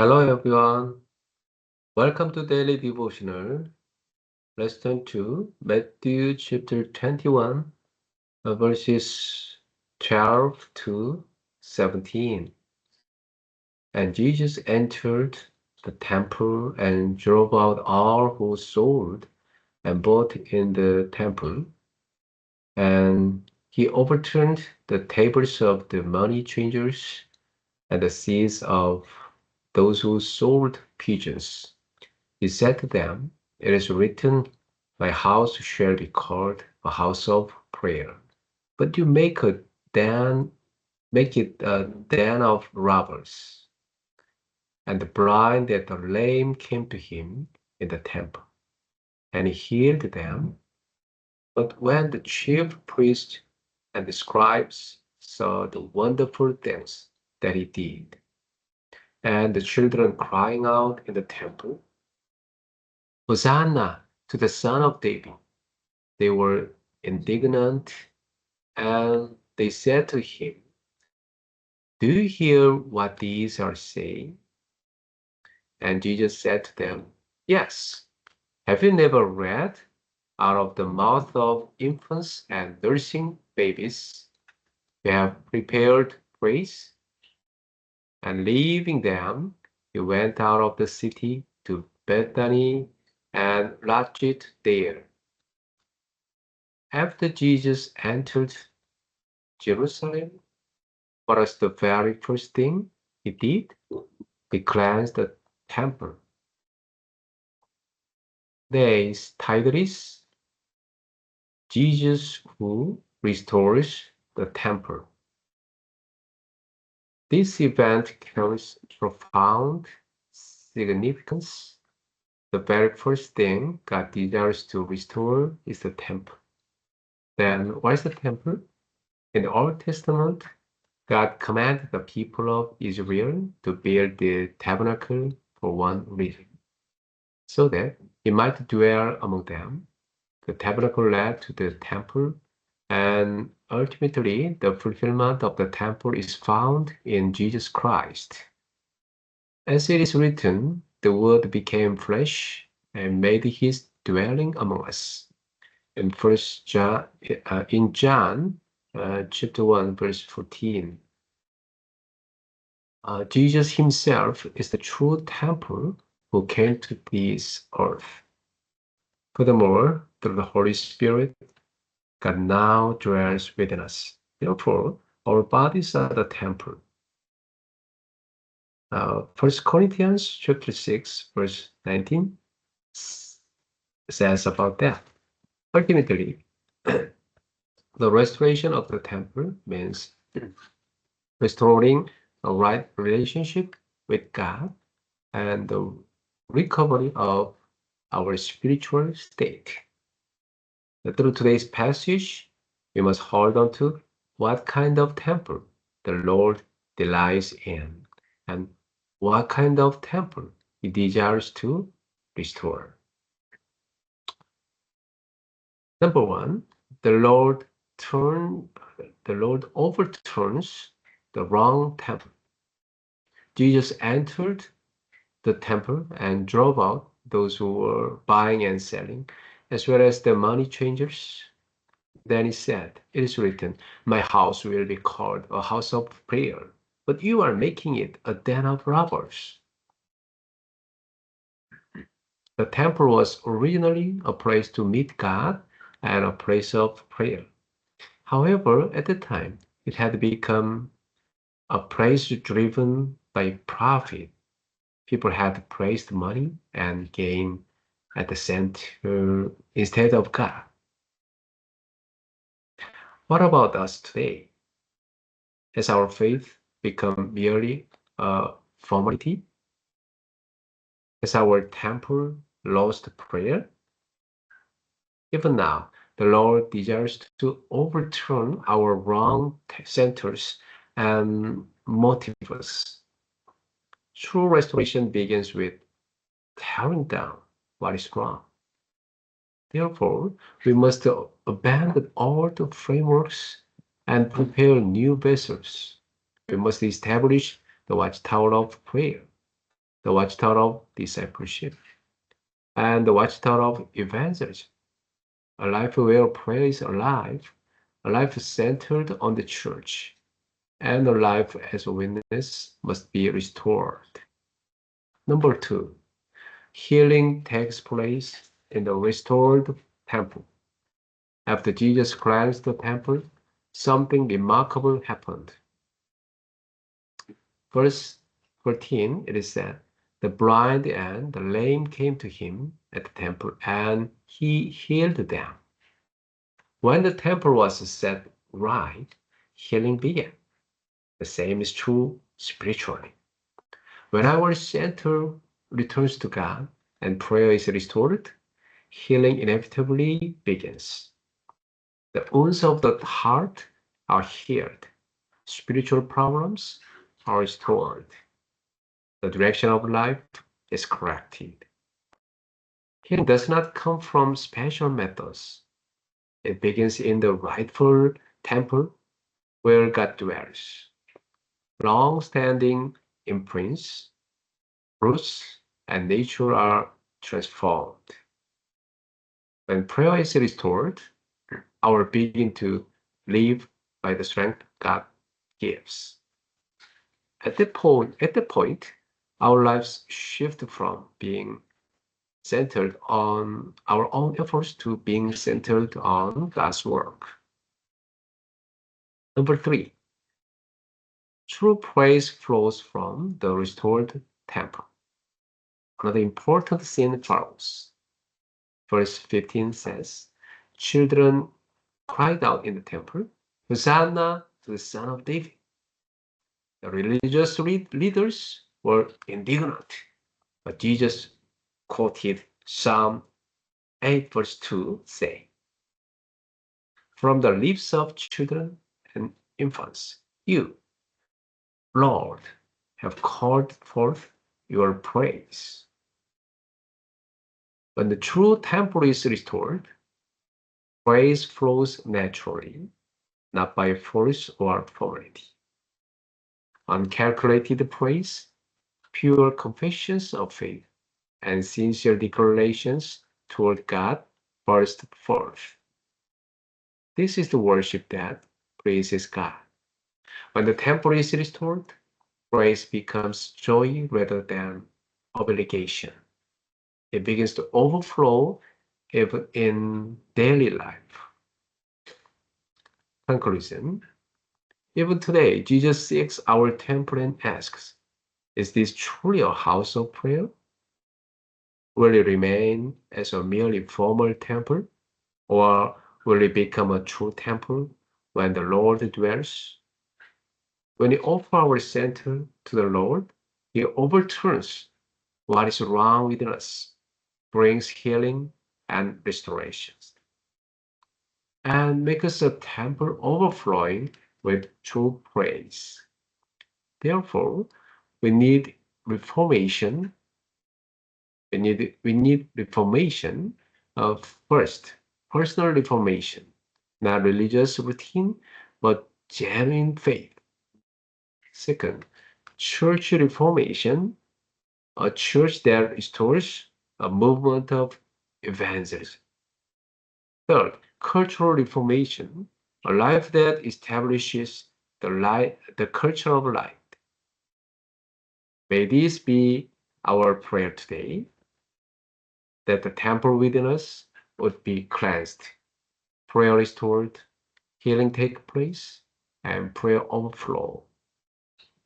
Hello everyone. Welcome to Daily Devotional. Let's turn to Matthew chapter 21, verses 12 to 17. And Jesus entered the temple and drove out all who sold and bought in the temple. And he overturned the tables of the money changers and the seats of those who sold pigeons. He said to them, "It is written, My house shall be called a house of prayer, but you make it a den of robbers." And the blind and the lame came to him in the temple, and he healed them. But when the chief priests and the scribes saw the wonderful things that he did, and the children crying out in the temple, "Hosanna to the Son of David," they were indignant, and they said to him, "Do you hear what these are saying?" And Jesus said to them, "Yes. Have you never read, Out of the mouth of infants and nursing babies, you have prepared praise?" And leaving them, he went out of the city to Bethany and lodged there. After Jesus entered Jerusalem, what was the very first thing he did? He cleansed the temple. There is titles, Jesus who restores the temple. This event carries profound significance. The very first thing God desires to restore is the temple. Then, what is the temple? In the Old Testament, God commanded the people of Israel to build the tabernacle for one reason, so that he might dwell among them. The tabernacle led to the temple, and ultimately the fulfillment of the temple is found in Jesus Christ. As it is written, the Word became flesh and made his dwelling among us. In John chapter 1, verse 14. Jesus himself is the true temple who came to this earth. Furthermore, through the Holy Spirit, God now dwells within us. Therefore, our bodies are the temple. 1 Corinthians chapter 6, verse 19 says about that. Ultimately, the restoration of the temple means restoring a right relationship with God and the recovery of our spiritual state. Through today's passage, we must hold on to what kind of temple the Lord delights in and what kind of temple he desires to restore. Number one, the Lord overturns the wrong temple. Jesus entered the temple and drove out those who were buying and selling, as well as the money changers. Then he said, "It is written, My house will be called a house of prayer, but you are making it a den of robbers." The temple was originally a place to meet God and a place of prayer. However, at the time, it had become a place driven by profit. People had placed money and gain at the center instead of God. What about us today? Has our faith become merely a formality? Has our temple lost prayer? Even now, the Lord desires to overturn our wrong centers and motivate us. True restoration begins with tearing down what is wrong. Therefore, we must abandon old frameworks and prepare new vessels. We must establish the watchtower of prayer. the watchtower of discipleship, and the watchtower of evangelism. A life where prayer is alive, a life centered on the church, and a life as a witness must be restored. Number two, healing takes place in the restored temple. After Jesus cleansed the temple, something remarkable happened. Verse 14, it is said, the blind and the lame came to him at the temple, and he healed them. When the temple was set right, healing began. The same is true spiritually. When our center returns to God and prayer is restored, healing inevitably begins. The wounds of the heart are healed. Spiritual problems are restored. The direction of life is corrected. Healing does not come from special methods. It begins in the rightful temple where God dwells. Long-standing imprints, roots, and nature are transformed. When prayer is restored, our begin to live by the strength God gives. At that point, our lives shift from being centered on our own efforts to being centered on God's work. Number three, true praise flows from the restored temple. Another important scene follows. Verse 15 says, children cried out in the temple, Hosanna to the Son of David. The religious leaders were indignant, but Jesus quoted Psalm 8 verse 2 saying, from the lips of children and infants, you, Lord, have called forth your praise. When the true temple is restored, praise flows naturally, not by force or formality. Uncalculated praise, pure confessions of faith, and sincere declarations toward God burst forth. This is the worship that praises God. When the temple is restored, praise becomes joy rather than obligation. It begins to overflow even in daily life. Conclusion. Even today, Jesus seeks our temple and asks, is this truly a house of prayer? Will it remain as a merely formal temple? Or will it become a true temple when the Lord dwells? When we offer our center to the Lord, He overturns what is wrong within us, brings healing and restoration, and makes us a temple overflowing with true praise. Therefore, we need reformation. We need reformation of first, personal reformation, not religious routine, but genuine faith. Second, church reformation, a church that restores a movement of evangelism. Third, cultural reformation, a life that establishes the culture of life. May this be our prayer today, that the temple within us would be cleansed, prayer restored, healing take place, and prayer overflow,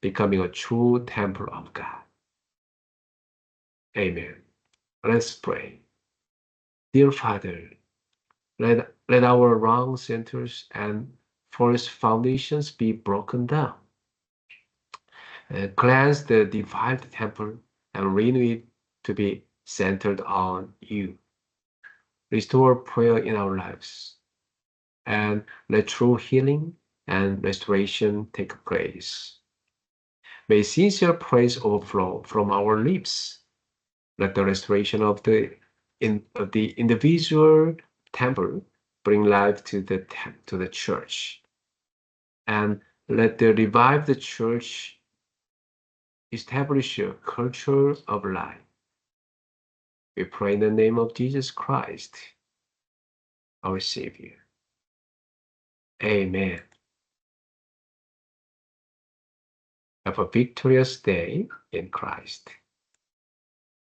becoming a true temple of God. Amen. Let's pray. Dear Father, let our wrong centers and false foundations be broken down. Cleanse the defiled temple and renew it to be centered on you. Restore prayer in our lives, and let true healing and restoration take place. May sincere praise overflow from our lips. Let the restoration of the individual temple bring life to the church, and let the revived church establish a culture of life. We pray in the name of Jesus Christ, our Savior. Amen. Have a victorious day in Christ.